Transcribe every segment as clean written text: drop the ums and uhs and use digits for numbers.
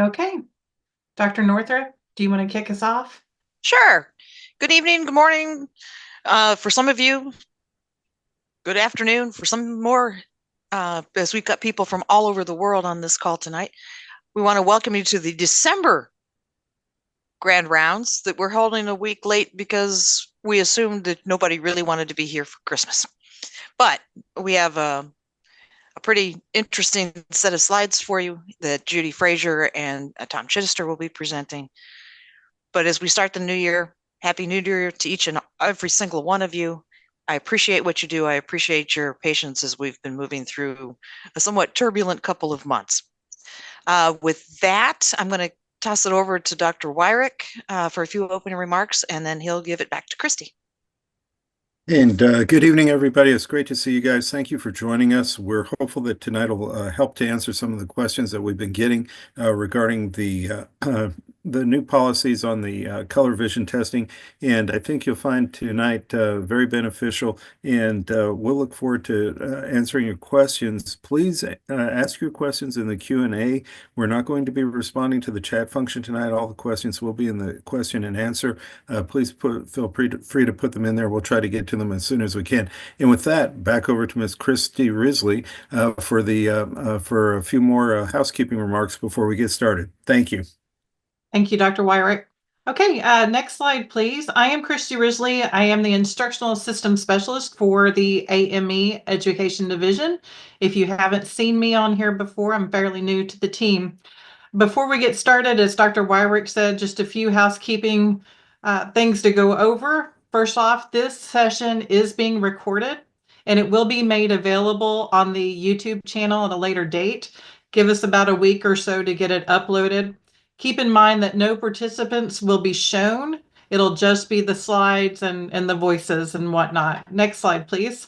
Okay, Dr. Northrup, do you want to kick us off? Sure. Good evening, good morning. For some of you, good afternoon. For some more, as we've got people from all over the world on this call tonight, we want to welcome you to the December Grand Rounds that we're holding a week late because we assumed that nobody really wanted to be here for Christmas. But we have a pretty interesting set of slides for you that Judy Frazier and Tom Chittister will be presenting. But as we start the new year, Happy New Year to each and every single one of you. I appreciate what you do. I appreciate your patience as we've been moving through a somewhat turbulent couple of months. With that, I'm going to toss it over to Dr. Wyrick for a few opening remarks, and then he'll give it back to Christy. And good evening, everybody. It's great to see you guys. Thank you for joining us. We're hopeful that tonight will help to answer some of the questions that we've been getting regarding the new policies on the color vision testing. And I think you'll find tonight very beneficial. And we'll look forward to answering your questions. Please ask your questions in the Q&A. We're not going to be responding to the chat function tonight. All the questions will be in the question and answer. Please feel free to put them in there. We'll try to get to them as soon as we can. And with that, back over to Ms. Christy Risley for a few more housekeeping remarks before we get started. Thank you. Thank you, Dr. Wyrick. Okay, next slide, please. I am Christy Risley. I am the Instructional Systems Specialist for the AME Education Division. If you haven't seen me on here before, I'm fairly new to the team. Before we get started, as Dr. Wyrick said, just a few housekeeping things to go over. First off, this session is being recorded and it will be made available on the YouTube channel at a later date. Give us about a week or so to get it uploaded. Keep in mind that no participants will be shown. It'll just be the slides and the voices and whatnot. Next slide, please.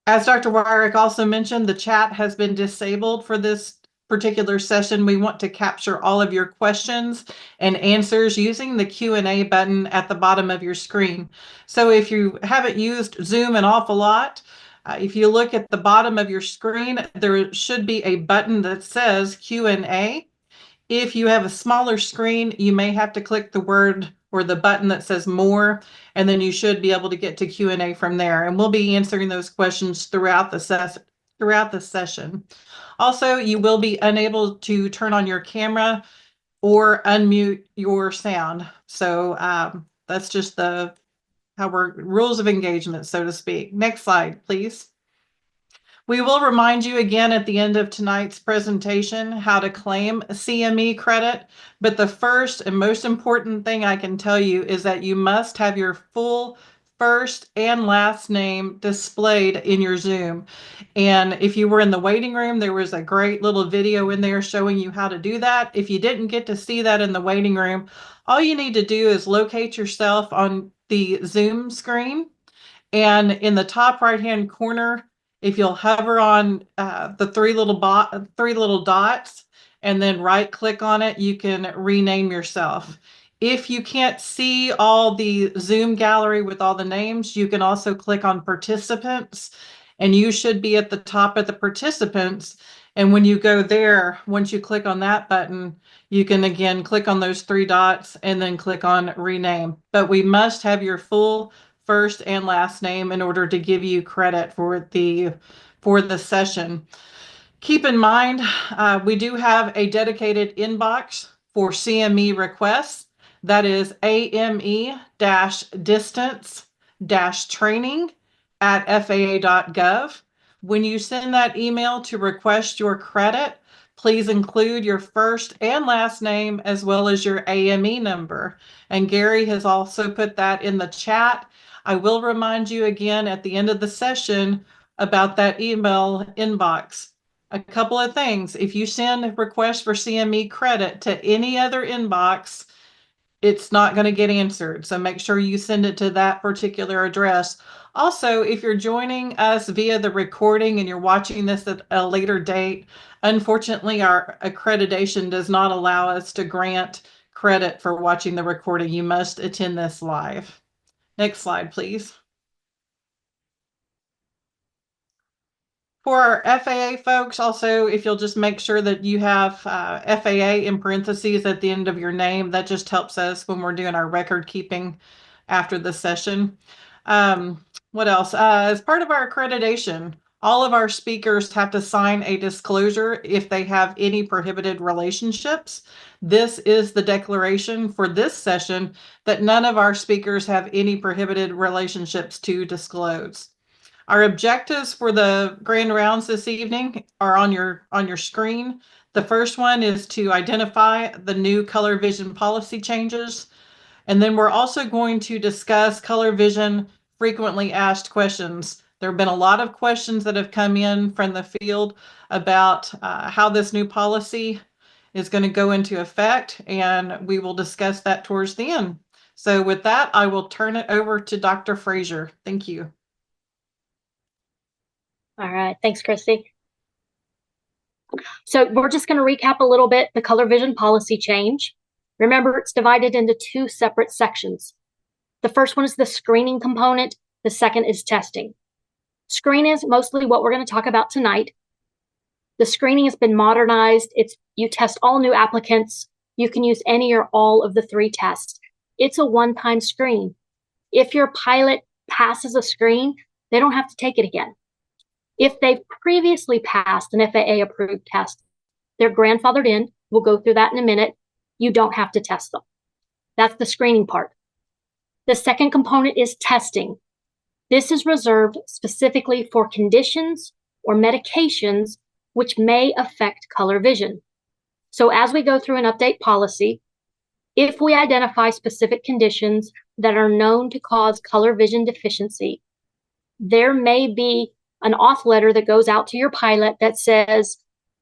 As Dr. Wyrick also mentioned, the chat has been disabled for this particular session. We want to capture all of your questions and answers using the Q&A button at the bottom of your screen. So if you haven't used Zoom an awful lot, if you look at the bottom of your screen, there should be a button that says Q&A. If you have a smaller screen, you may have to click the word or the button that says more, and then you should be able to get to Q&A from there. And we'll be answering those questions throughout the session. Also, you will be unable to turn on your camera or unmute your sound. So that's just how we're rules of engagement, so to speak. Next slide, please. We will remind you again at the end of tonight's presentation how to claim CME credit, but the first and most important thing I can tell you is that you must have your full first and last name displayed in your Zoom. And if you were in the waiting room, there was a great little video in there showing you how to do that. If you didn't get to see that in the waiting room, all you need to do is locate yourself on the Zoom screen, and in the top right-hand corner, if you'll hover on the three little dots and then right-click on it, you can rename yourself. If you can't see all the Zoom gallery with all the names, you can also click on participants, and you should be at the top of the participants. And when you go there, once you click on that button, you can again click on those three dots and then click on rename. But we must have your full first and last name in order to give you credit for the session. Keep in mind, we do have a dedicated inbox for CME requests. That is ame-distance-training@faa.gov. When you send that email to request your credit, please include your first and last name as well as your AME number. And Gary has also put that in the chat. I will remind you again at the end of the session about that email inbox. A couple of things. If you send requests for CME credit to any other inbox, it's not going to get answered. So make sure you send it to that particular address. Also, if you're joining us via the recording and you're watching this at a later date, unfortunately, our accreditation does not allow us to grant credit for watching the recording. You must attend this live. Next slide, please. For our FAA folks, also, if you'll just make sure that you have FAA in parentheses at the end of your name, that just helps us when we're doing our record keeping after the session. What else? As part of our accreditation, all of our speakers have to sign a disclosure if they have any prohibited relationships. This is the declaration for this session that none of our speakers have any prohibited relationships to disclose. Our objectives for the grand rounds this evening are on your screen. The first one is to identify the new color vision policy changes. And then we're also going to discuss color vision frequently asked questions. There have been a lot of questions that have come in from the field about how this new policy is going to go into effect, and we will discuss that towards the end. So with that, I will turn it over to Dr. Frazier. Thank you. All right, thanks, Christy. So we're just going to recap a little bit the color vision policy change. Remember, it's divided into two separate sections. The first one is the screening component. The second is testing. Screening is mostly what we're going to talk about tonight. The screening has been modernized. You test all new applicants. You can use any or all of the 3 tests. It's a one-time screen. If your pilot passes a screen, they don't have to take it again. If they've previously passed an FAA-approved test, they're grandfathered in. We'll go through that in a minute. You don't have to test them. That's the screening part. The second component is testing. This is reserved specifically for conditions or medications which may affect color vision. So as we go through an update policy, if we identify specific conditions that are known to cause color vision deficiency, there may be an auth letter that goes out to your pilot that says,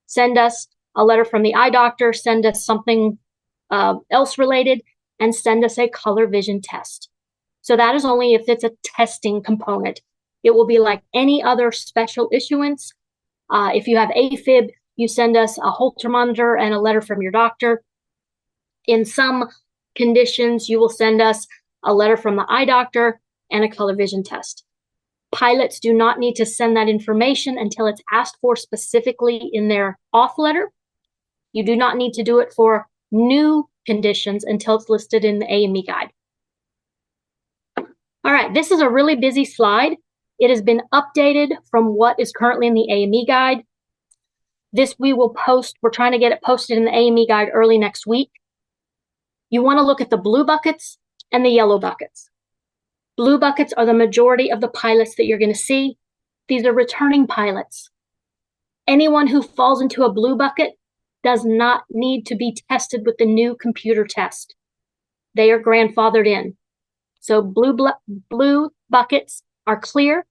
send us a letter from the eye doctor, send us something else related, and send us a color vision test. So that is only if it's a testing component. It will be like any other special issuance. If you have AFib, you send us a Holter monitor and a letter from your doctor. In some conditions, you will send us a letter from the eye doctor and a color vision test. Pilots do not need to send that information until it's asked for specifically in their auth letter. You do not need to do it for new conditions until it's listed in the AME guide. All right, this is a really busy slide. It has been updated from what is currently in the AME guide. This we will post. We're trying to get it posted in the AME guide early next week. You want to look at the blue buckets and the yellow buckets. Blue buckets are the majority of the pilots that you're going to see. These are returning pilots. Anyone who falls into a blue bucket does not need to be tested with the new computer test. They are grandfathered in. So blue buckets are clear.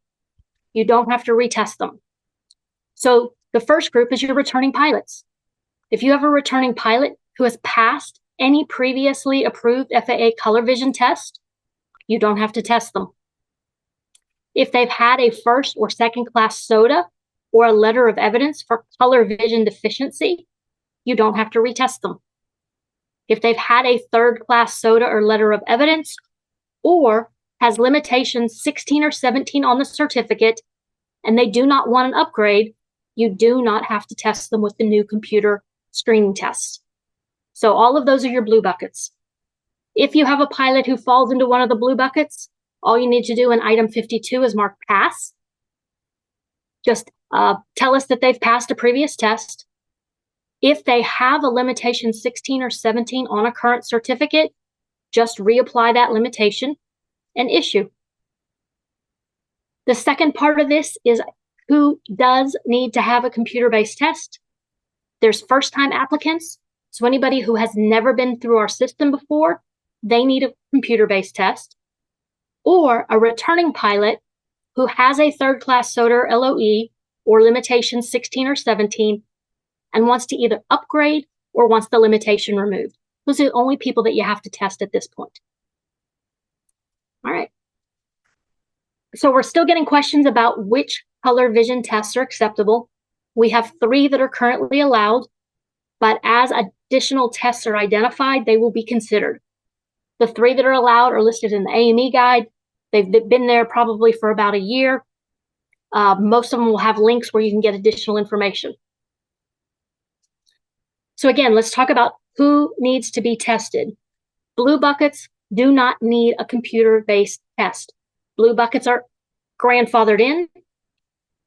You don't have to retest them. So the first group is your returning pilots. If you have a returning pilot who has passed any previously approved FAA color vision test, you don't have to test them. If they've had a first or second class SOTA or a letter of evidence for color vision deficiency, you don't have to retest them. If they've had a third class SOTA or letter of evidence or has limitations 16 or 17 on the certificate and they do not want an upgrade, you do not have to test them with the new computer screening test. So all of those are your blue buckets. If you have a pilot who falls into one of the blue buckets, all you need to do in item 52 is mark pass. Just tell us that they've passed a previous test. If they have a limitation 16 or 17 on a current certificate, just reapply that limitation and issue. The second part of this is who does need to have a computer-based test. There's first-time applicants. So anybody who has never been through our system before, they need a computer-based test. Or a returning pilot who has a third-class SOTA or LOE or limitation 16 or 17 and wants to either upgrade or wants the limitation removed. Those are the only people that you have to test at this point. All right. So we're still getting questions about which color vision tests are acceptable. We have 3 that are currently allowed, but as additional tests are identified, they will be considered. The 3 that are allowed are listed in the AME guide. They've been there probably for about a year. Most of them will have links where you can get additional information. So again, let's talk about who needs to be tested. Blue buckets do not need a computer-based test. Blue buckets are grandfathered in.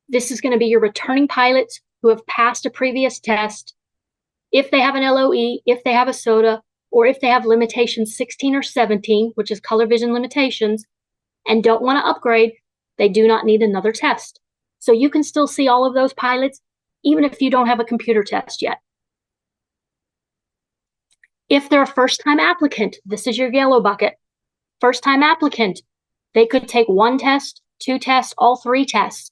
This is going to be your returning pilots who have passed a previous test. If they have an LOE, if they have a SOTA, or if they have limitations 16 or 17, which is color vision limitations, and don't want to upgrade, they do not need another test. So you can still see all of those pilots, even if you don't have a computer test yet. If they're a first-time applicant, this is your yellow bucket. First-time applicant, they could take 1 test, 2 tests, all 3 tests.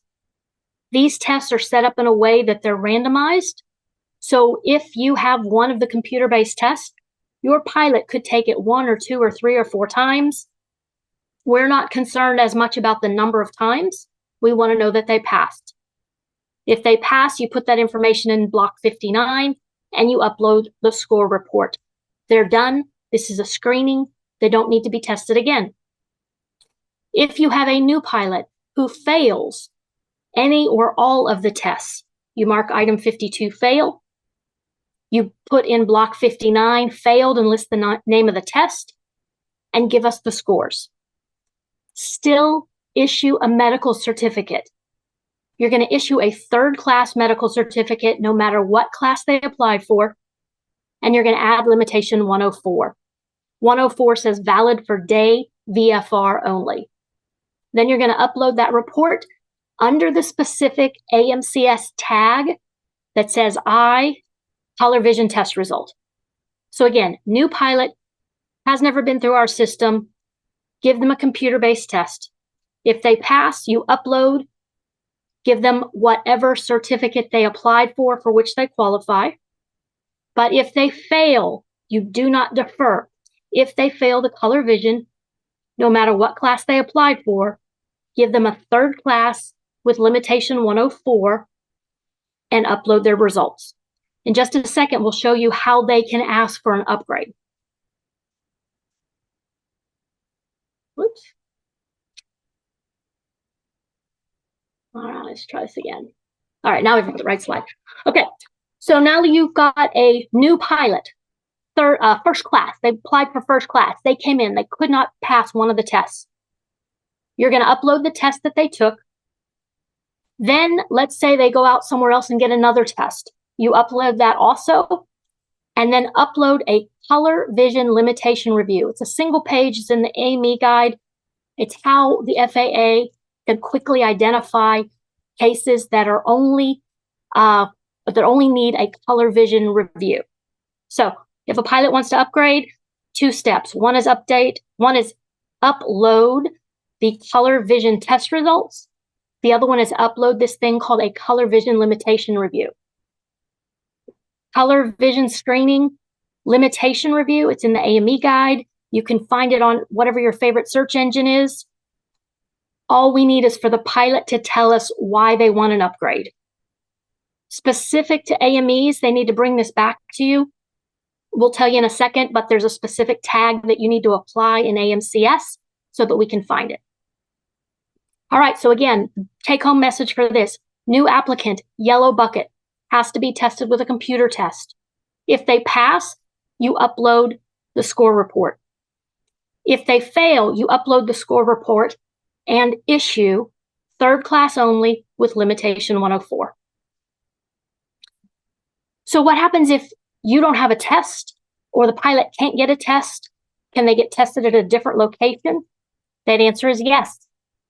These tests are set up in a way that they're randomized. So if you have one of the computer-based tests, your pilot could take it 1 or 2 or 3 or 4 times. We're not concerned as much about the number of times. We want to know that they passed. If they pass, you put that information in block 59 and you upload the score report. They're done. This is a screening. They don't need to be tested again. If you have a new pilot who fails any or all of the tests, you mark item 52 fail. You put in block 59 failed and list the name of the test and give us the scores. Still issue a medical certificate. You're going to issue a 3rd class medical certificate no matter what class they applied for, and you're going to add limitation 104. 104 says valid for day VFR only. Then you're going to upload that report under the specific AMCS tag that says I, color vision test result. So again, new pilot, has never been through our system, give them a computer-based test. If they pass, you upload, give them whatever certificate they applied for which they qualify. But if they fail, you do not defer. If they fail the color vision, no matter what class they applied for, give them a 3rd class with limitation 104 and upload their results. In just a second, we'll show you how they can ask for an upgrade. Whoops. All right, let's try this again. All right, now we've got the right slide. Okay, so now you've got a new pilot, first class. They applied for first class. They came in. They could not pass one of the tests. You're going to upload the test that they took. Then let's say they go out somewhere else and get another test. You upload that also, and then upload a color vision limitation review. It's a single page. It's in the AME guide. It's how the FAA can quickly identify cases that are only need a color vision review. So if a pilot wants to upgrade, 2 steps. One is upload the color vision test results. The other one is upload this thing called a color vision limitation review. Color vision screening limitation review. It's in the AME guide. You can find it on whatever your favorite search engine is. All we need is for the pilot to tell us why they want an upgrade. Specific to AMEs, they need to bring this back to you. We'll tell you in a second, but there's a specific tag that you need to apply in AMCS so that we can find it. All right, so again, take-home message for this. New applicant, yellow bucket, has to be tested with a computer test. If they pass, you upload the score report. If they fail, you upload the score report and issue 3rd class only with limitation 104. So what happens if you don't have a test or the pilot can't get a test? Can they get tested at a different location? That answer is yes.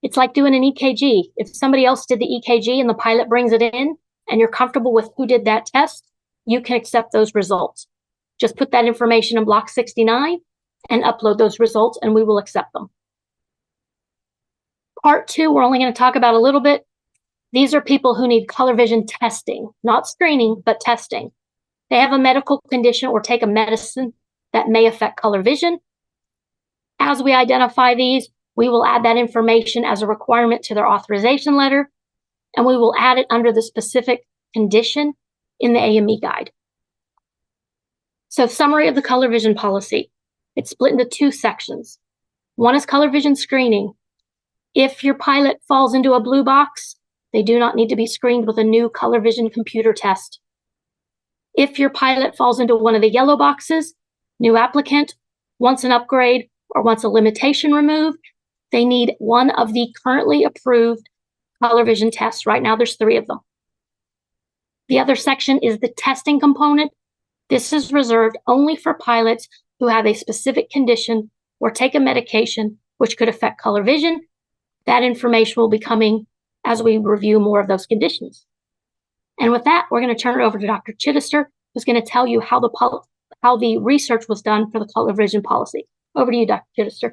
It's like doing an EKG. If somebody else did the EKG and the pilot brings it in and you're comfortable with who did that test, you can accept those results. Just put that information in block 69 and upload those results and we will accept them. Part 2, we're only going to talk about a little bit. These are people who need color vision testing, not screening, but testing. They have a medical condition or take a medicine that may affect color vision. As we identify these, we will add that information as a requirement to their authorization letter, and we will add it under the specific condition in the AME guide. So summary of the color vision policy. It's split into 2 sections. One is color vision screening. If your pilot falls into a blue box, They do not need to be screened with a new color vision computer test. If your pilot falls into one of the yellow boxes, new applicant, wants an upgrade, or wants a limitation removed, they need one of the currently approved color vision tests. Right now, there's 3 of them. The other section is the testing component. This is reserved only for pilots who have a specific condition or take a medication which could affect color vision. That information will be coming as we review more of those conditions. And with that, we're going to turn it over to Dr. Chittister, who's going to tell you how the research was done for the color vision policy. Over to you, Dr. Chittister.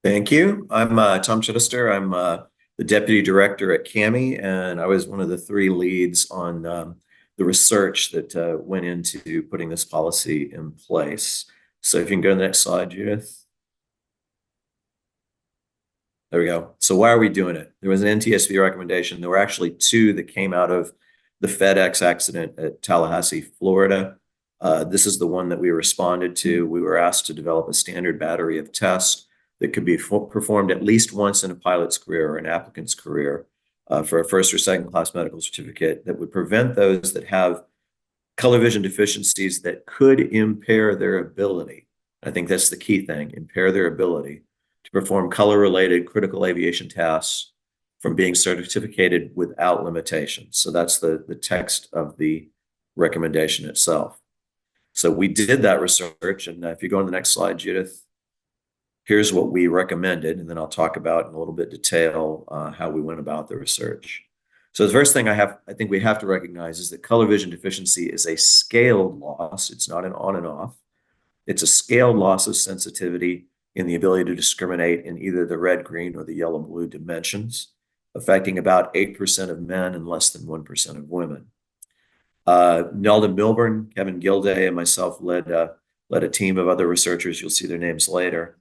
Thank you. I'm Tom Chittister. I'm the Deputy Director at AME, and I was one of the 3 leads on the research that went into putting this policy in place. So if you can go to the next slide, Judith. There we go. So why are we doing it? There was an NTSB recommendation. There were actually 2 that came out of the FedEx accident at Tallahassee, Florida. This is the one that we responded to. We were asked to develop a standard battery of tests that could be performed at least once in a pilot's career or an applicant's career for a first or second class medical certificate that would prevent those that have color vision deficiencies that could impair their ability. I think that's the key thing, impair their ability to perform color-related critical aviation tasks from being certificated without limitations. So that's the text of the recommendation itself. So we did that research, and if you go on the next slide, Judith, here's what we recommended, and then I'll talk about in a little bit detail how we went about the research. So the first thing I think we have to recognize is that color vision deficiency is a scaled loss. It's not an on and off. It's a scaled loss of sensitivity in the ability to discriminate in either the red, green, or the yellow, blue dimensions, affecting about 8% of men and less than 1% of women. Nelda Milburn, Kevin Gilday, and myself led a team of other researchers, you'll see their names later,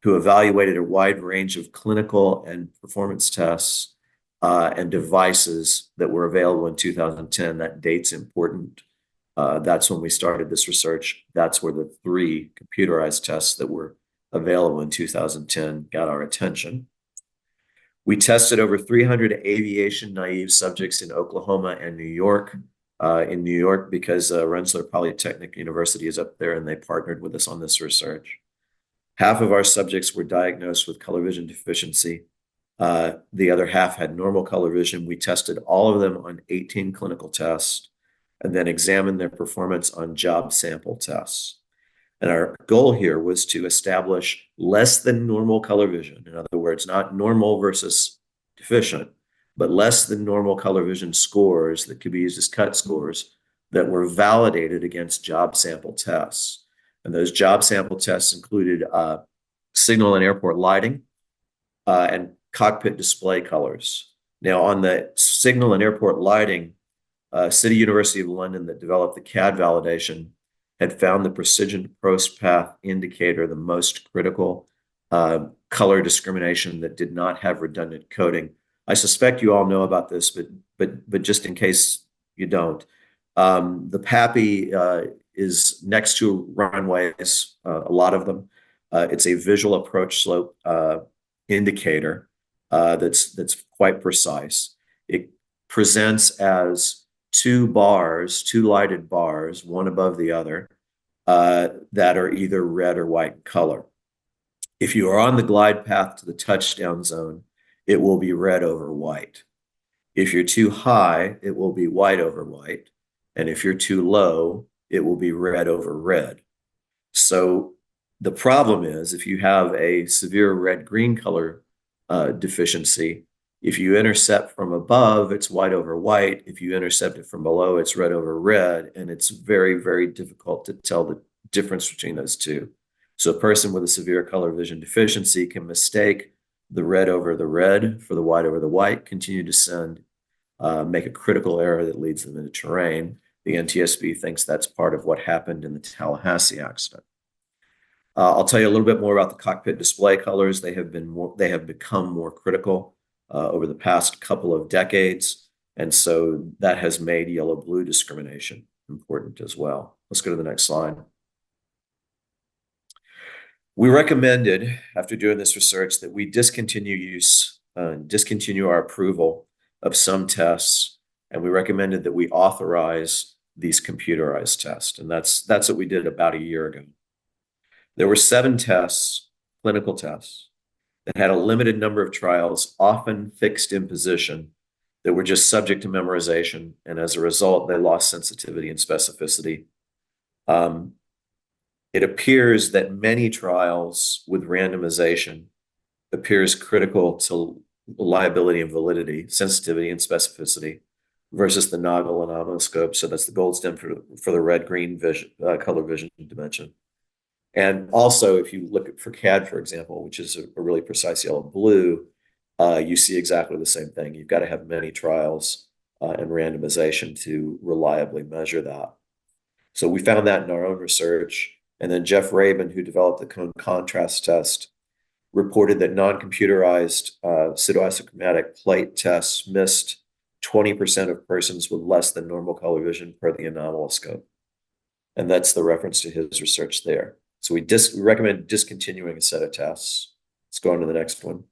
who evaluated a wide range of clinical and performance tests and devices that were available in 2010. That date's important. That's when we started this research. That's where the 3 computerized tests that were available in 2010 got our attention. We tested over 300 aviation naive subjects in Oklahoma and New York. In New York, because Rensselaer Polytechnic University is up there and they partnered with us on this research. Half of our subjects were diagnosed with color vision deficiency. The other half had normal color vision. We tested all of them on 18 clinical tests and then examined their performance on job sample tests. And our goal here was to establish less than normal color vision. In other words, not normal versus deficient, but less than normal color vision scores that could be used as cut scores that were validated against job sample tests. And those job sample tests included signal and airport lighting and cockpit display colors. Now, on the signal and airport lighting, City University of London that developed the CAD validation had found the precision post path indicator the most critical color discrimination that did not have redundant coding. I suspect you all know about this, but just in case you don't, the PAPI is next to runways, a lot of them. It's a visual approach slope indicator that's quite precise. It presents as 2 bars, 2 lighted bars, one above the other, that are either red or white in color. If you are on the glide path to the touchdown zone, it will be red over white. If you're too high, it will be white over white. And if you're too low, it will be red over red. So the problem is if you have a severe red-green color deficiency, if you intercept from above, it's white over white. If you intercept it from below, it's red over red. And it's very, very difficult to tell the difference between those 2. So a person with a severe color vision deficiency can mistake the red over the red for the white over the white, continue to send, make a critical error that leads them into terrain. The NTSB thinks that's part of what happened in the Tallahassee accident. I'll tell you a little bit more about the cockpit display colors. They have become more critical over the past couple of decades. And so that has made yellow-blue discrimination important as well. Let's go to the next slide. We recommended, after doing this research, that we discontinue use discontinue our approval of some tests, and we recommended that we authorize these computerized tests. And that's what we did about a year ago. There were 7 tests, clinical tests, that had a limited number of trials, often fixed in position, that were just subject to memorization. And as a result, they lost sensitivity and specificity. It appears that many trials with randomization appears critical to reliability and validity, sensitivity and specificity, versus the Nagel anomoscope. So that's the gold standard for the red-green vision, color vision dimension. And also, if you look for CAD, for example, which is a really precise yellow-blue, you see exactly the same thing. You've got to have many trials and randomization to reliably measure that. So we found that in our own research. And then Jeff Rabin, who developed the cone contrast test, reported that non-computerized pseudoisochromatic plate tests missed 20% of persons with less than normal color vision per the anomoscope. And that's the reference to his research there. So we recommend discontinuing a set of tests. Let's go on to the next one.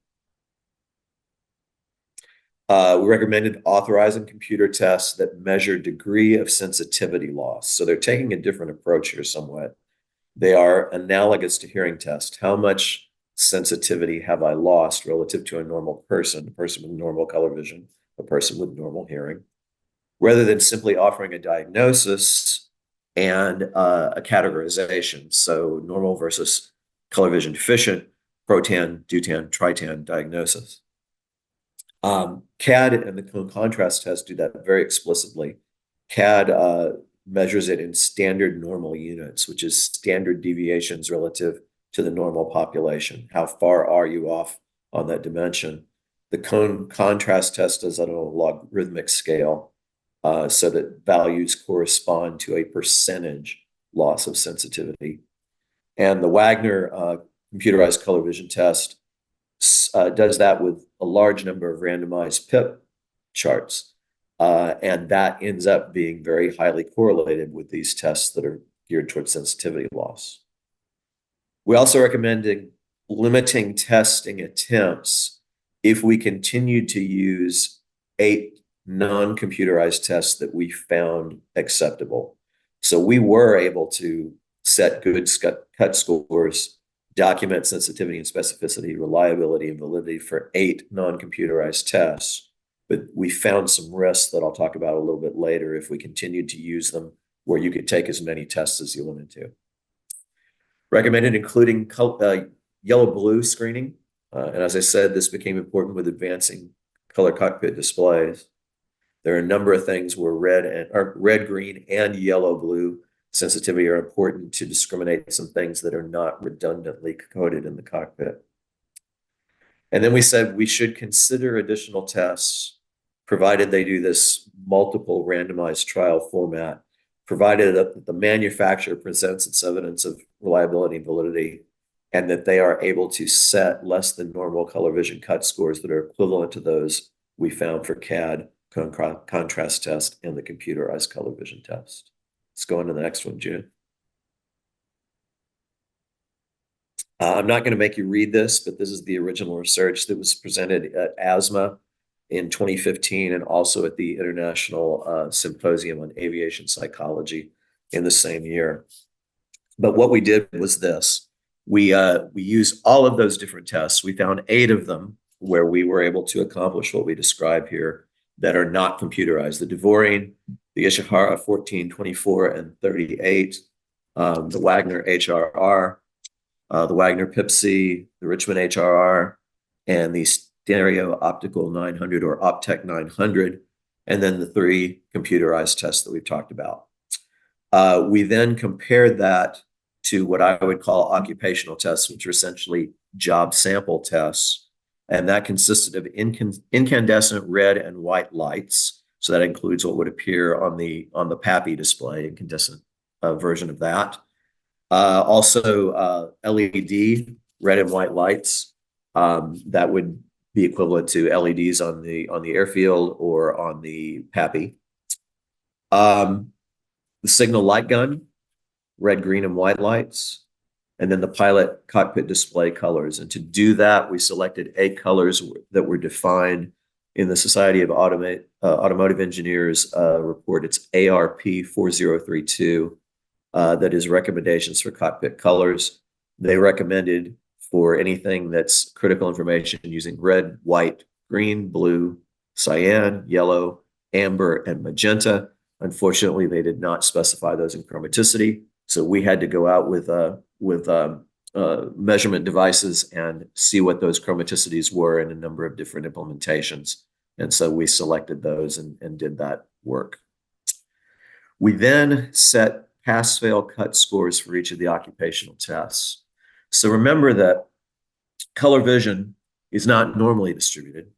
We recommended authorizing computer tests that measure degree of sensitivity loss. So they're taking a different approach here somewhat. They are analogous to hearing tests. How much sensitivity have I lost relative to a normal person, a person with normal color vision, a person with normal hearing, rather than simply offering a diagnosis and a categorization. So normal versus color vision deficient, protan, deutan, tritan diagnosis. CAD and the cone contrast test do that very explicitly. CAD measures it in standard normal units, which is standard deviations relative to the normal population. How far are you off on that dimension? The cone contrast test is on a logarithmic scale, so that values correspond to a percentage loss of sensitivity. And the Wagner computerized color vision test does that with a large number of randomized PIP charts. And that ends up being very highly correlated with these tests that are geared towards sensitivity loss. We also recommended limiting testing attempts if we continue to use 8 non-computerized tests that we found acceptable. So we were able to set good cut scores, document sensitivity and specificity, reliability and validity for 8 non-computerized tests. But we found some risks that I'll talk about a little bit later if we continued to use them, where you could take as many tests as you wanted to. Recommended including yellow-blue screening. And as I said, this became important with advancing color cockpit displays. There are a number of things where red, green, and yellow-blue sensitivity are important to discriminate some things that are not redundantly coded in the cockpit. And then we said we should consider additional tests, provided they do this multiple randomized trial format, provided that the manufacturer presents its evidence of reliability and validity, and that they are able to set less than normal color vision cut scores that are equivalent to those we found for CAD, contrast test, and the computerized color vision test. Let's go on to the next one, June. I'm not going to make you read this, but this is the original research that was presented at ASMA in 2015 and also at the International Symposium on Aviation Psychology in the same year. But what we did was this. We used all of those different tests. We found 8 of them where we were able to accomplish what we describe here that are not computerized. The Devorine, the Ishihara 14, 24, and 38, the Wagner HRR, the Wagner PIP-C, the Richmond HRR, and the Stereo Optical 900 or Optec 900, and then the 3 computerized tests that we've talked about. We then compared that to what I would call occupational tests, which are essentially job sample tests. And that consisted of incandescent red and white lights. So that includes what would appear on the PAPI display, incandescent version of that. Also LED, red and white lights. That would be equivalent to LEDs on the airfield or on the PAPI. The signal light gun, red, green, and white lights. and then the pilot cockpit display colors. And to do that, we selected 8 colors that were defined in the Society of Automotive Engineers report. It's ARP 4032, that is recommendations for cockpit colors. They recommended for anything that's critical information using red, white, green, blue, cyan, yellow, amber, and magenta. Unfortunately, they did not specify those in chromaticity. So we had to go out with measurement devices and see what those chromaticities were in a number of different implementations. And so we selected those and did that work. We then set pass-fail cut scores for each of the occupational tests. So remember that color vision is not normally distributed.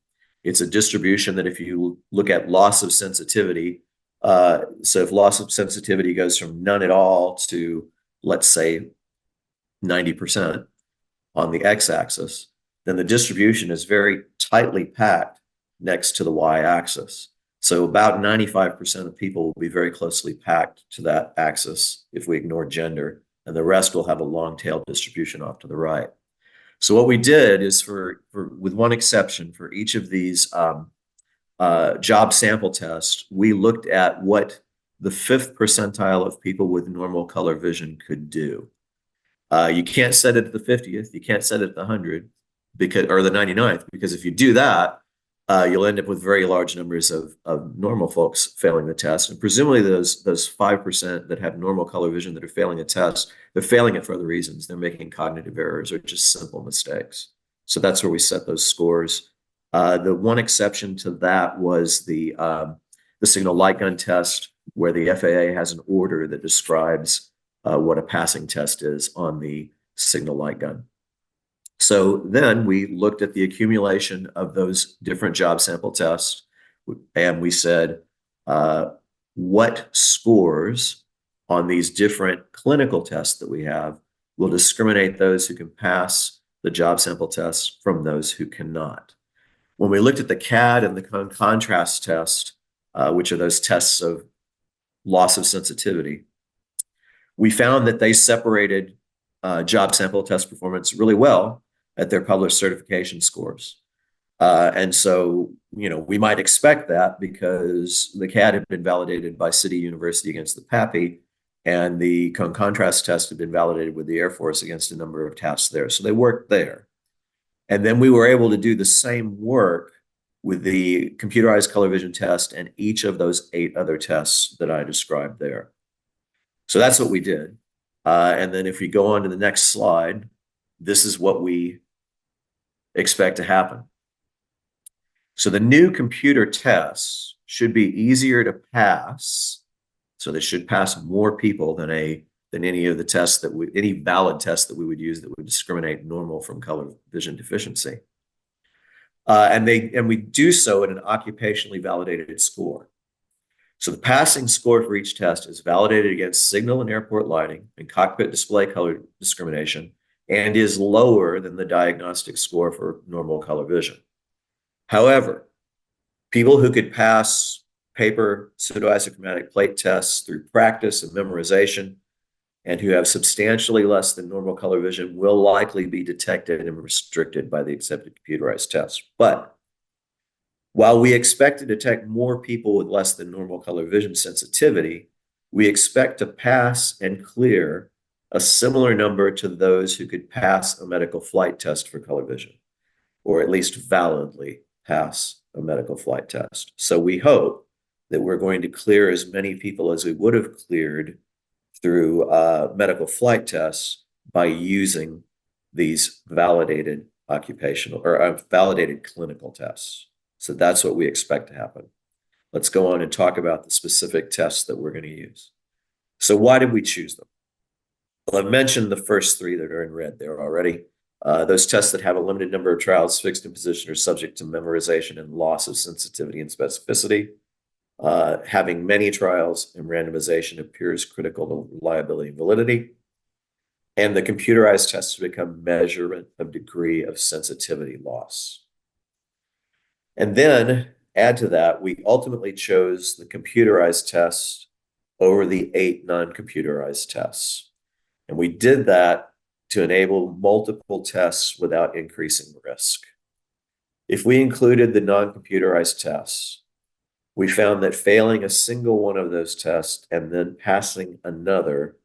It's a distribution that if you look at loss of sensitivity, so if loss of sensitivity goes from none at all to, let's say, 90% on the x-axis, then the distribution is very tightly packed next to the y-axis. So about 95% of people will be very closely packed to that axis if we ignore gender, and the rest will have a long tail distribution off to the right. So what we did is with one exception, for each of these job sample tests, we looked at what the 5th percentile of people with normal color vision could do. You can't set it at the 50th, you can't set it at the 100, or the 99th, because if you do that, you'll end up with very large numbers of normal folks failing the test. And presumably those 5% that have normal color vision that are failing a test, they're failing it for other reasons. They're making cognitive errors or just simple mistakes. So that's where we set those scores. The one exception to that was the signal light gun test, where the FAA has an order that describes what a passing test is on the signal light gun. So then we looked at the accumulation of those different job sample tests, and we said, what scores on these different clinical tests that we have will discriminate those who can pass the job sample tests from those who cannot. When we looked at the CAD and the contrast test, which are those tests of loss of sensitivity, we found that they separated job sample test performance really well at their published certification scores. And so, we might expect that because the CAD had been validated by City University against the PAPI, and the contrast test had been validated with the Air Force against a number of tasks there. So they worked there. And then we were able to do the same work with the computerized color vision test and each of those 8 other tests that I described there. So that's what we did. And then if we go on to the next slide, this is what we expect to happen. So the new computer tests should be easier to pass. So they should pass more people than any of the tests any valid tests that we would use that would discriminate normal from color vision deficiency. And we do so at an occupationally validated score. So the passing score for each test is validated against signal and airport lighting and cockpit display color discrimination, and is lower than the diagnostic score for normal color vision. However, people who could pass paper pseudoisochromatic plate tests through practice and memorization, and who have substantially less than normal color vision, will likely be detected and restricted by the accepted computerized tests. But while we expect to detect more people with less than normal color vision sensitivity, we expect to pass and clear a similar number to those who could pass a medical flight test for color vision, or at least validly pass a medical flight test. So we hope that we're going to clear as many people as we would have cleared through medical flight tests by using these validated occupational or validated clinical tests. So that's what we expect to happen. Let's go on and talk about the specific tests that we're going to use. So why did we choose them? Well, I've mentioned the first 3 that are in red there already. Those tests that have a limited number of trials fixed in position are subject to memorization and loss of sensitivity and specificity. Having many trials and randomization appears critical to reliability and validity. And the computerized tests become measurement of degree of sensitivity loss. And then add to that, we ultimately chose the computerized tests over the 8 non-computerized tests. And we did that to enable multiple tests without increasing risk. If we included the non-computerized tests, we found that failing a single one of those tests and then passing another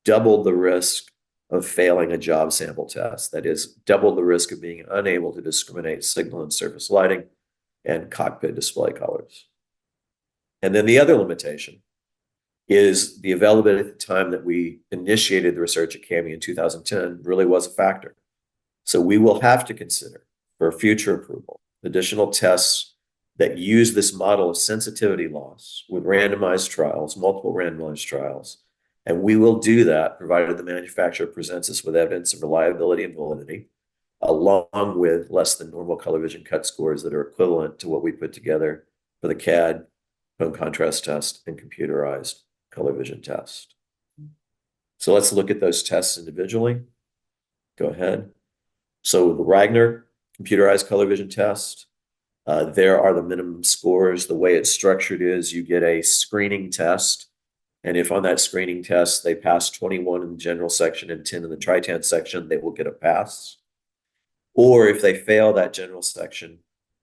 doubled the risk of failing a job sample test. That is, doubled the risk of being unable to discriminate signal and surface lighting and cockpit display colors. And then the other limitation is the availability at the time that we initiated the research at AME in 2010 really was a factor. So we will have to consider for future approval additional tests that use this model of sensitivity loss with randomized trials, multiple randomized trials. And we will do that provided the manufacturer presents us with evidence of reliability and validity, along with less than normal color vision cut scores that are equivalent to what we put together for the CAD, cone contrast test, and computerized color vision test. So let's look at those tests individually. Go ahead. So the Ragnar computerized color vision test, there are the minimum scores. The way it's structured is you get a screening test. And if on that screening test, they pass 21 in the general section and 10 in the Tritan section, they will get a pass. Or if they fail that general section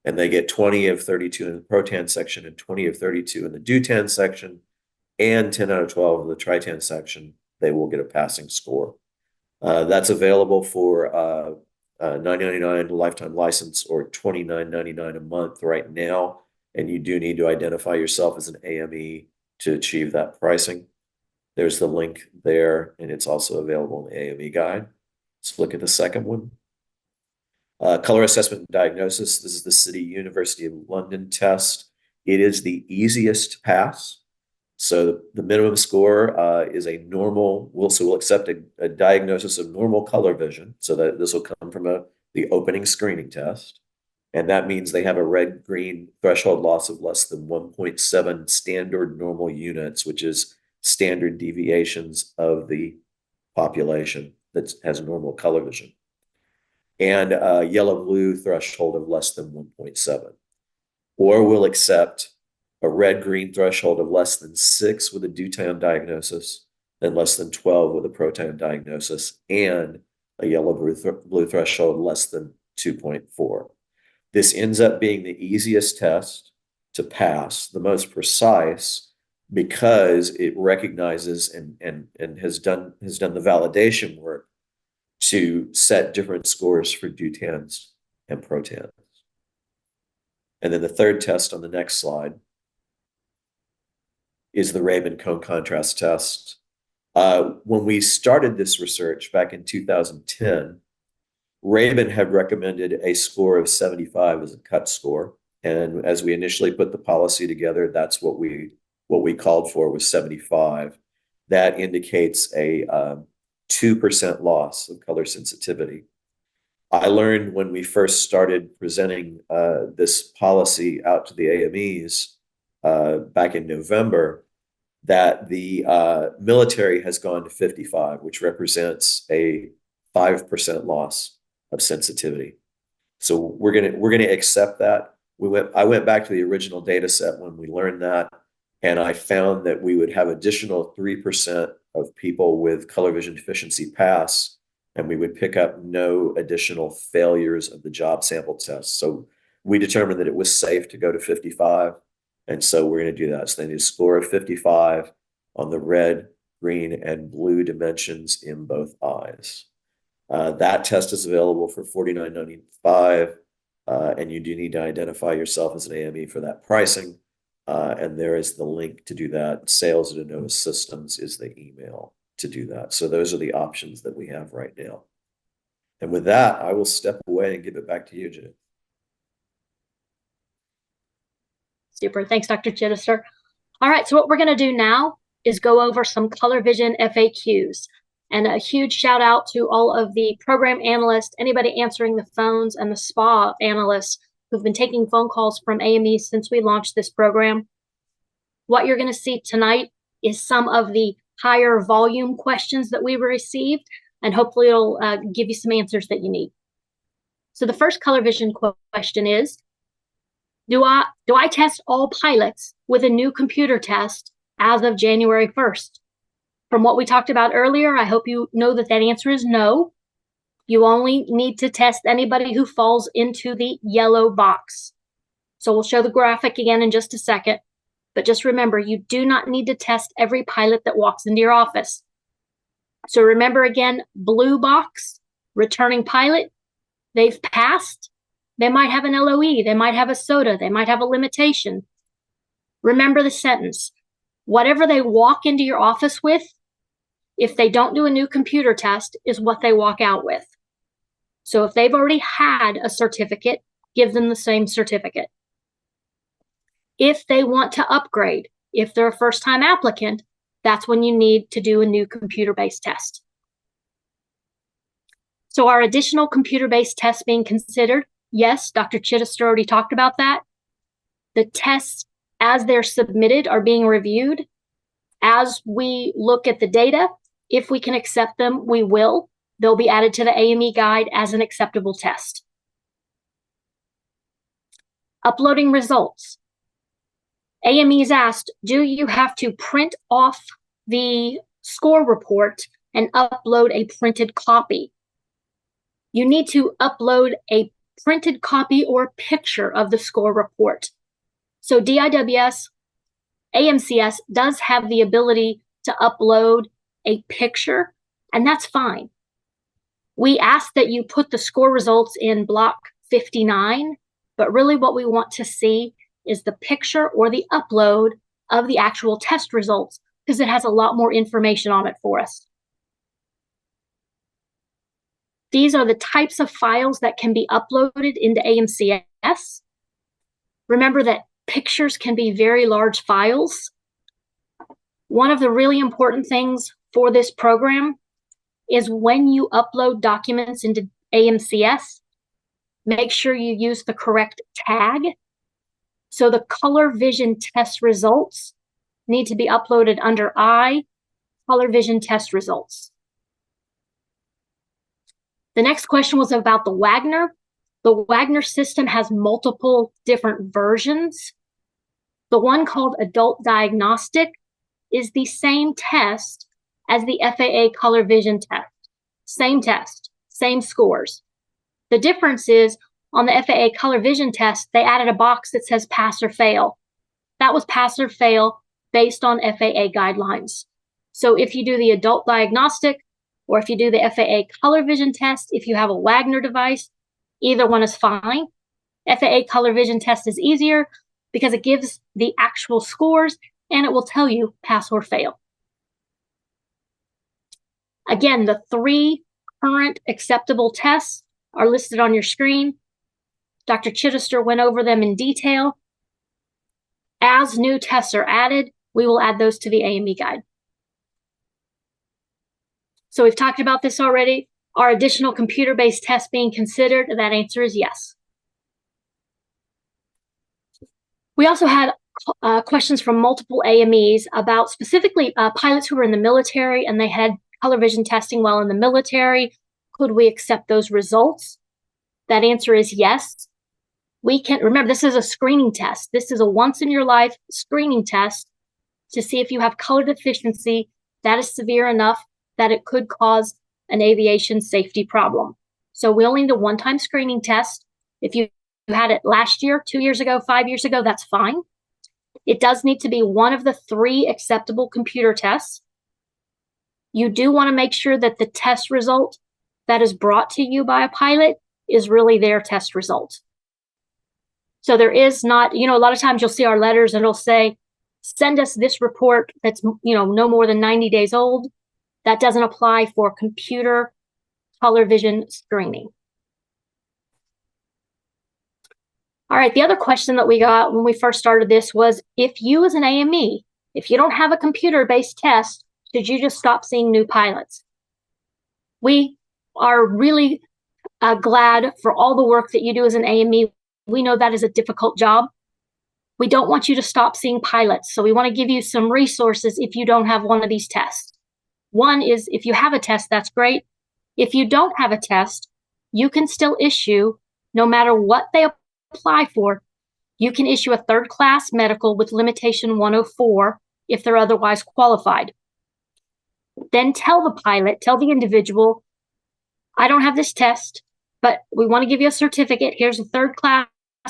and they get 20 of 32 in the Protan section and 20 of 32 in the Dutan section and 10 out of 12 in the Tritan section, they will get a passing score. That's available for $9.99 lifetime license or $29.99 a month right now. And you do need to identify yourself as an AME to achieve that pricing. There's the link there, and it's also available in the AME guide. Let's look at the second one. Color assessment and diagnosis. This is the City University of London test. It is the easiest to pass. So the minimum score is a normal, we'll accept a diagnosis of normal color vision. So that this will come from the opening screening test. And that means they have a red-green threshold loss of less than 1.7 standard normal units, which is standard deviations of the population that has normal color vision. And a yellow-blue threshold of less than 1.7. Or we'll accept a red-green threshold of less than 6 with a Dutan diagnosis and less than 12 with a Protan diagnosis, and a yellow-blue threshold less than 2.4. This ends up being the easiest test to pass, the most precise, because it recognizes and has done the validation work to set different scores for Dutans and Protans. And then the third test on the next slide is the Raman cone contrast test. When we started this research back in 2010, Raman had recommended a score of 75 as a cut score. And as we initially put the policy together, that's what we called for was 75. That indicates a 2% loss of color sensitivity. I learned when we first started presenting this policy out to the AMEs back in November that the military has gone to 55, which represents a 5% loss of sensitivity. So we're gonna accept that. I went back to the original data set when we learned that, and I found that we would have additional 3% of people with color vision deficiency pass, and we would pick up no additional failures of the job sample test. So we determined that it was safe to go to 55, and so we're going to do that. So they need a score of 55 on the red, green, and blue dimensions in both eyes. That test is available for $49.95, and you do need to identify yourself as an AME for that pricing. And there is the link to do that. Sales at Innova Systems is the email to do that. So those are the options that we have right now. And with that, I will step away and give it back to you, Judith. Super. Thanks, Dr. Chittister. All right, so what we're going to do now is go over some color vision FAQs. And a huge shout out to all of the program analysts, anybody answering the phones, and the SPA analysts who've been taking phone calls from AME since we launched this program. What you're going to see tonight is some of the higher volume questions that we received, and hopefully it'll give you some answers that you need. So the first color vision question is, do I test all pilots with a new computer test as of January 1st? From what we talked about earlier, I hope you know that that answer is no. You only need to test anybody who falls into the yellow box. So we'll show the graphic again in just a second. But just remember, you do not need to test every pilot that walks into your office. So remember again, blue box, returning pilot, they've passed. They might have an LOE, they might have a SOTA, they might have a limitation. Remember the sentence. Whatever they walk into your office with, if they don't do a new computer test, is what they walk out with. So if they've already had a certificate, give them the same certificate. If they want to upgrade, if they're a first-time applicant, that's when you need to do a new computer-based test. So are additional computer-based tests being considered? Yes, Dr. Chittister already talked about that. The tests, as they're submitted, are being reviewed. As we look at the data, if we can accept them, we will. They'll be added to the AME guide as an acceptable test. Uploading results. AME is asked, do you have to print off the score report and upload a printed copy? You need to upload a printed copy or picture of the score report. So DIWS, AMCS does have the ability to upload a picture, and that's fine. We ask that you put the score results in block 59, but really what we want to see is the picture or the upload of the actual test results, because it has a lot more information on it for us. These are the types of files that can be uploaded into AMCS. Remember that pictures can be very large files. One of the really important things for this program is when you upload documents into AMCS, make sure you use the correct tag. So the color vision test results need to be uploaded under I, color vision test results. The next question was about the Wagner. The Wagner system has multiple different versions. The one called Adult Diagnostic is the same test as the FAA color vision test. Same test, same scores. The difference is on the FAA color vision test, they added a box that says pass or fail. That was pass or fail based on FAA guidelines. So if you do the adult diagnostic or if you do the FAA color vision test, if you have a Wagner device, either one is fine. FAA color vision test is easier because it gives the actual scores and it will tell you pass or fail. Again, the 3 current acceptable tests are listed on your screen. Dr. Chittister went over them in detail. As new tests are added, we will add those to the AME guide. So we've talked about this already. Are additional computer-based tests being considered? That answer is yes. We also had questions from multiple AMEs about specifically pilots who were in the military and they had color vision testing while in the military. Could we accept those results? That answer is yes. We can, remember, this is a screening test. This is a once in your life screening test to see if you have color deficiency that is severe enough that it could cause an aviation safety problem. So we only need a one-time screening test. If you had it last year, 2 years ago, 5 years ago, that's fine. It does need to be one of the 3 acceptable computer tests. You do want to make sure that the test result that is brought to you by a pilot is really their test result. So there is not, a lot of times you'll see our letters and it'll say, send us this report that's, no more than 90 days old. That doesn't apply for computer color vision screening. All right, the other question that we got when we first started this was, if you as an AME, if you don't have a computer-based test, should you just stop seeing new pilots? We are really glad for all the work that you do as an AME. We know that is a difficult job. We don't want you to stop seeing pilots. So we want to give you some resources if you don't have one of these tests. One is if you have a test, that's great. If you don't have a test, you can still issue, no matter what they apply for, you can issue a 3rd class medical with limitation 104 if they're otherwise qualified. Then tell the individual, I don't have this test, but we want to give you a certificate. Here's a third class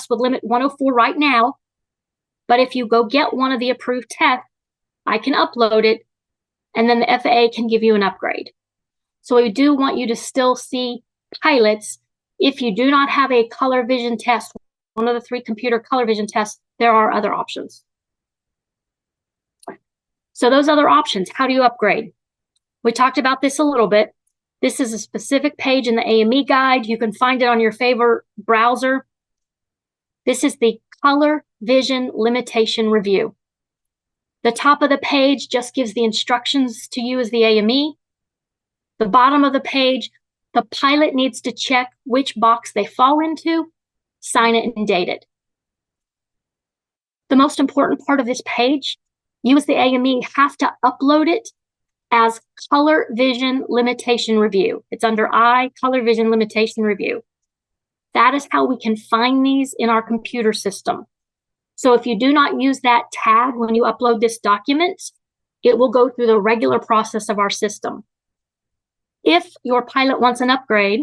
with limit 104 right now. But if you go get one of the approved tests, I can upload it, and then the FAA can give you an upgrade. So we do want you to still see pilots. If you do not have a color vision test, one of the 3 computer color vision tests, there are other options. So those other options, how do you upgrade? We talked about this a little bit. This is a specific page in the AME guide. You can find it on your favorite browser. This is the color vision limitation review. The top of the page just gives the instructions to you as the AME. The bottom of the page, the pilot needs to check which box they fall into, sign it, and date it. The most important part of this page, you as the AME have to upload it as color vision limitation review. It's under I, color vision limitation review. That is how we can find these in our computer system. So if you do not use that tag when you upload this document, it will go through the regular process of our system. If your pilot wants an upgrade,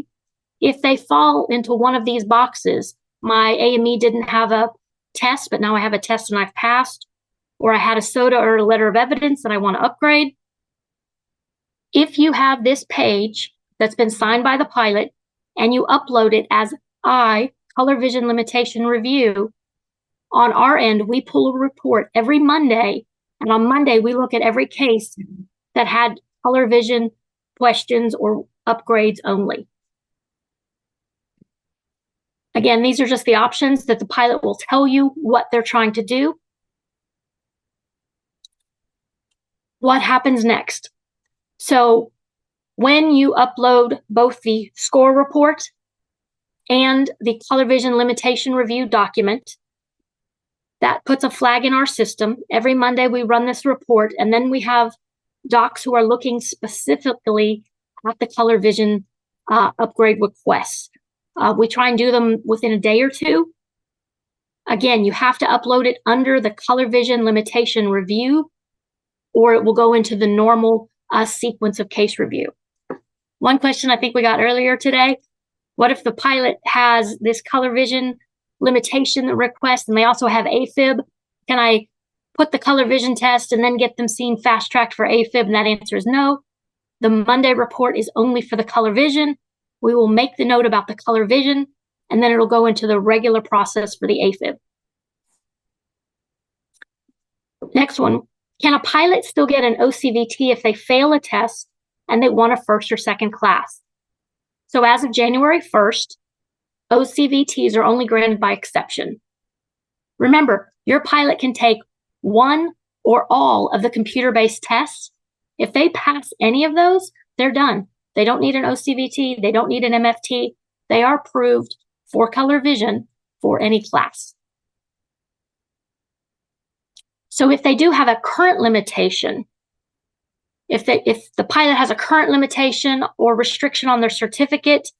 if they fall into one of these boxes, my AME didn't have a test, but now I have a test and I've passed, or I had a SOTA or a letter of evidence and I want to upgrade. If you have this page that's been signed by the pilot and you upload it as I, color vision limitation review, on our end, we pull a report every Monday. And on Monday, we look at every case that had color vision questions or upgrades only. Again, these are just the options that the pilot will tell you what they're trying to do. What happens next? So when you upload both the score report and the color vision limitation review document, that puts a flag in our system. Every Monday we run this report, and then we have docs who are looking specifically at the color vision upgrade requests. We try and do them within a day or two. Again, you have to upload it under the color vision limitation review, or it will go into the normal sequence of case review. One question I think we got earlier today, what if the pilot has this color vision limitation request and they also have AFib? Can I put the color vision test and then get them seen fast-tracked for AFib? And that answer is no. The Monday report is only for the color vision. We will make the note about the color vision, and then it'll go into the regular process for the AFib. Next one, can a pilot still get an OCVT if they fail a test and they want a first or second class? So as of January 1st, OCVTs are only granted by exception. Remember, your pilot can take one or all of the computer-based tests. If they pass any of those, they're done. They don't need an OCVT. They don't need an MFT. They are approved for color vision for any class. So if they do have a current limitation, if the pilot has a current limitation or restriction on their certificate,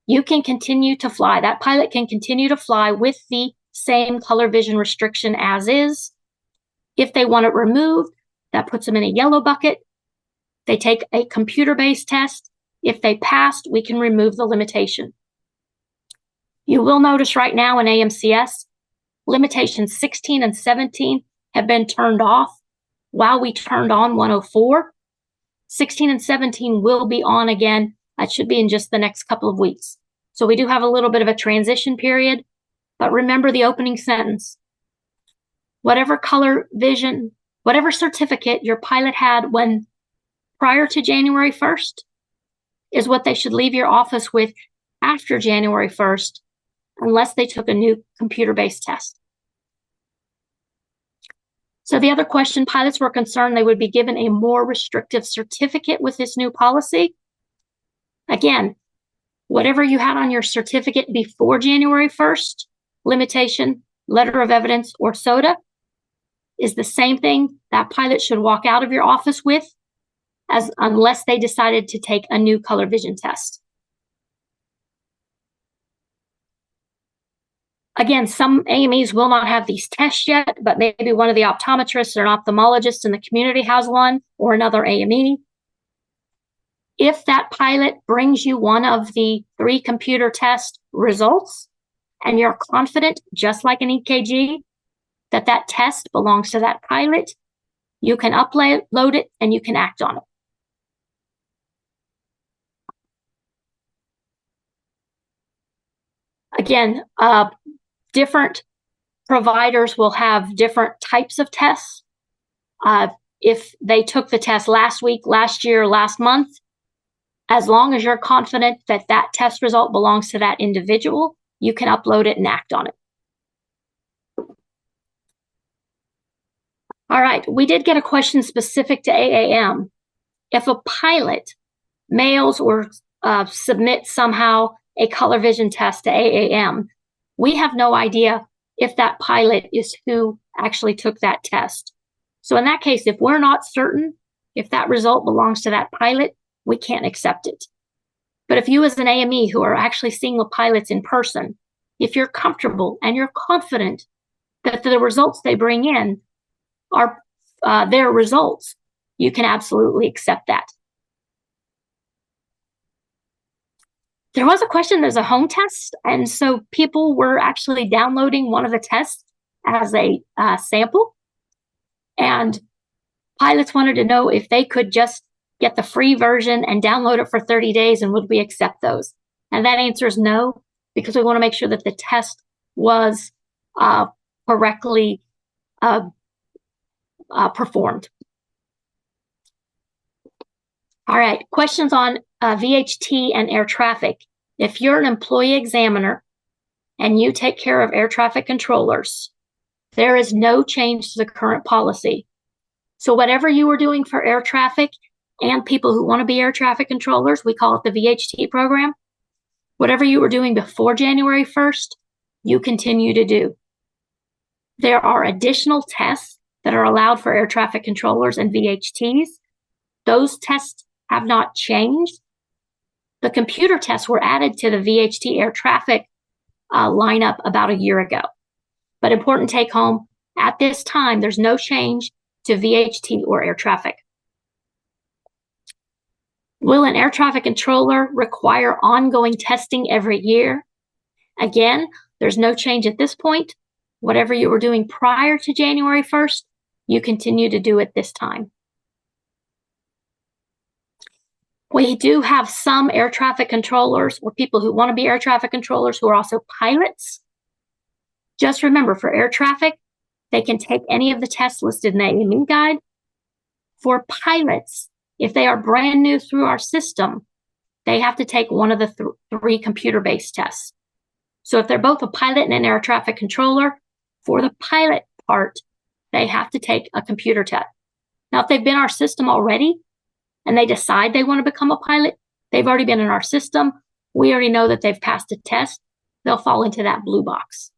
you can continue to fly. That pilot can continue to fly with the same color vision restriction as is. If they want it removed, that puts them in a yellow bucket. They take a computer-based test. If they passed, we can remove the limitation. You will notice right now in AMCS, limitations 16 and 17 have been turned off while we turned on 104. 16 and 17 will be on again. That should be in just the next couple of weeks. So we do have a little bit of a transition period, but remember the opening sentence. Whatever color vision, whatever certificate your pilot had when prior to January 1st is what they should leave your office with after January 1st, unless they took a new computer-based test. So the other question, pilots were concerned they would be given a more restrictive certificate with this new policy. Again, whatever you had on your certificate before January 1st, limitation, letter of evidence, or SOTA, is the same thing that pilot should walk out of your office with, unless they decided to take a new color vision test. Again, some AMEs will not have these tests yet, but maybe one of the optometrists or an ophthalmologist in the community has one, or another AME. If that pilot brings you one of the 3 computer test results, and you're confident, just like an EKG, that that test belongs to that pilot, you can upload it and you can act on it. Again, different providers will have different types of tests. If they took the test last week, last year, last month, as long as you're confident that that test result belongs to that individual, you can upload it and act on it. All right, we did get a question specific to AAM. If a pilot mails or submits somehow a color vision test to AAM, we have no idea if that pilot is who actually took that test. So in that case, if we're not certain if that result belongs to that pilot, we can't accept it. But if you as an AME who are actually seeing the pilots in person, if you're comfortable and you're confident that the results they bring in are their results, you can absolutely accept that. There was a question, there's a home test, and so people were actually downloading one of the tests as a sample, and pilots wanted to know if they could just get the free version and download it for 30 days, and would we accept those? And that answer is no, because we want to make sure that the test was correctly performed. All right, questions on VHT and air traffic. If you're an employee examiner and you take care of air traffic controllers, there is no change to the current policy. So whatever you were doing for air traffic and people who want to be air traffic controllers, we call it the VHT program, whatever you were doing before January 1st, you continue to do. There are additional tests that are allowed for air traffic controllers and VHTs. Those tests have not changed. The computer tests were added to the VHT air traffic lineup about a year ago. But important take home, at this time, there's no change to VHT or air traffic. Will an air traffic controller require ongoing testing every year? Again, there's no change at this point. Whatever you were doing prior to January 1st, you continue to do it this time. We do have some air traffic controllers or people who want to be air traffic controllers who are also pilots. Just remember, for air traffic, they can take any of the tests listed in the AME guide. For pilots, if they are brand new through our system, they have to take one of the 3 computer-based tests. So if they're both a pilot and an air traffic controller, for the pilot part, they have to take a computer test. Now, if they've been in our system already and they decide they want to become a pilot, they've already been in our system. We already know that they've passed a test. They'll fall into that blue box.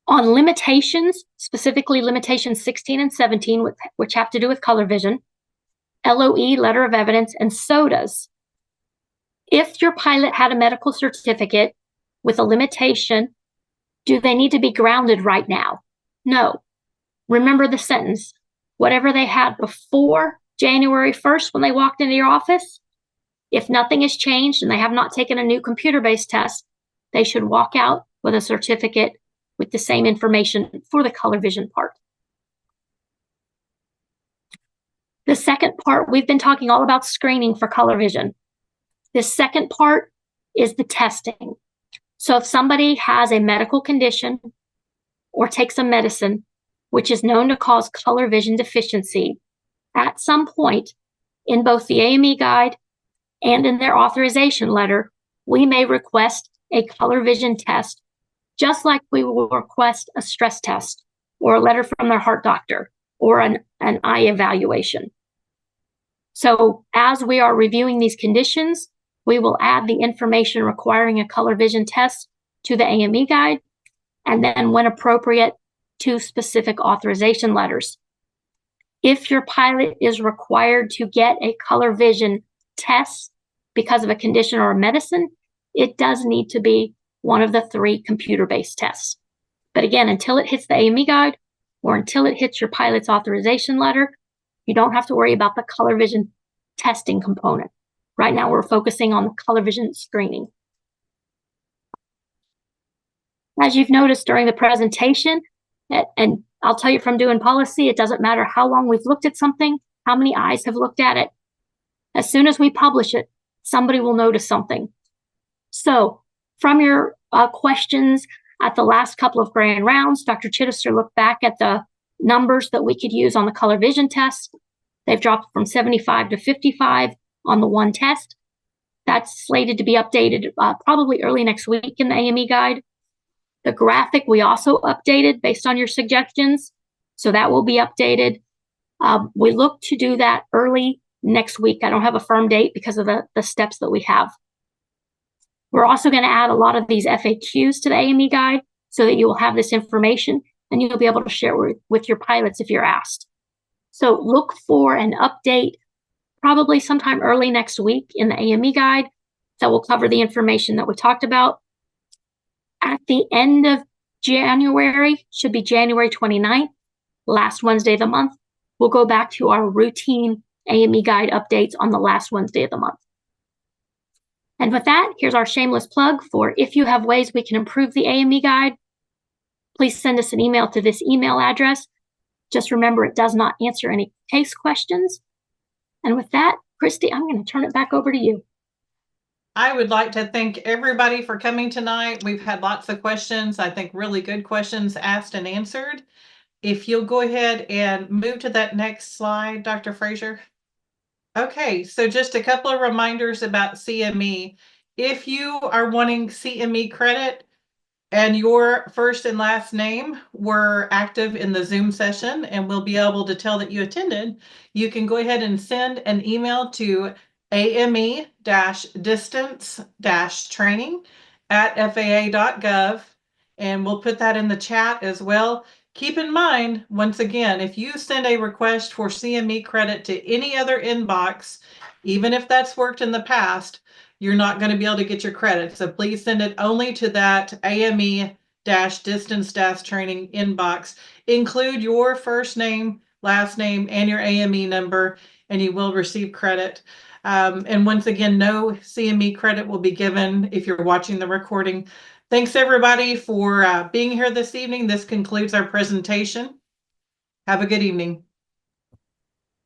On limitations, specifically limitations 16 and 17, which have to do with color vision, LOE, letter of evidence, and SOTAs. If your pilot had a medical certificate with a limitation, do they need to be grounded right now? No. Remember the sentence. Whatever they had before January 1st when they walked into your office, if nothing has changed and they have not taken a new computer-based test, they should walk out with a certificate with the same information for the color vision part. The second part, we've been talking all about screening for color vision. The second part is the testing. So if somebody has a medical condition or takes a medicine which is known to cause color vision deficiency, at some point in both the AME guide and in their authorization letter, we may request a color vision test, just like we will request a stress test or a letter from their heart doctor or an eye evaluation. So as we are reviewing these conditions, we will add the information requiring a color vision test to the AME guide, and then when appropriate, to specific authorization letters. If your pilot is required to get a color vision test because of a condition or a medicine, it does need to be one of the 3 computer-based tests. But again, until it hits the AME guide or until it hits your pilot's authorization letter, You don't have to worry about the color vision testing component. Right now, we're focusing on the color vision screening. As you've noticed during the presentation, and I'll tell you from doing policy, it doesn't matter how long we've looked at something, how many eyes have looked at it. As soon as we publish it, somebody will notice something. So from your questions at the last couple of grand rounds, Dr. Chittister looked back at the numbers that we could use on the color vision test. They've dropped from 75 to 55 on the one test. That's slated to be updated probably early next week in the AME guide. The graphic we also updated based on your suggestions, so that will be updated. We look to do that early next week. I don't have a firm date because of the steps that we have. We're also going to add a lot of these FAQs to the AME guide so that you will have this information and you'll be able to share it with your pilots if you're asked. So look for an update probably sometime early next week in the AME guide that will cover the information that we talked about. At the end of January, should be January 29th, last Wednesday of the month, we'll go back to our routine AME guide updates on the last Wednesday of the month. And with that, here's our shameless plug for if you have ways we can improve the AME guide, please send us an email to this email address. Just remember, it does not answer any case questions. And with that, Christy, I'm going to turn it back over to you. I would like to thank everybody for coming tonight. We've had lots of questions. I think really good questions asked and answered. If you'll go ahead and move to that next slide, Dr. Frazier. Okay, so just a couple of reminders about CME. If you are wanting CME credit and your first and last name were active in the Zoom session and we'll be able to tell that you attended, you can go ahead and send an email to ame-distance-training@faa.gov, and we'll put that in the chat as well. Keep in mind, once again, if you send a request for CME credit to any other inbox, even if that's worked in the past, you're not going to be able to get your credit. So please send it only to that AME-distance-training inbox. Include your first name, last name, and your AME number, and you will receive credit. And once again, no CME credit will be given if you're watching the recording. Thanks everybody for being here this evening. This concludes our presentation. Have a good evening.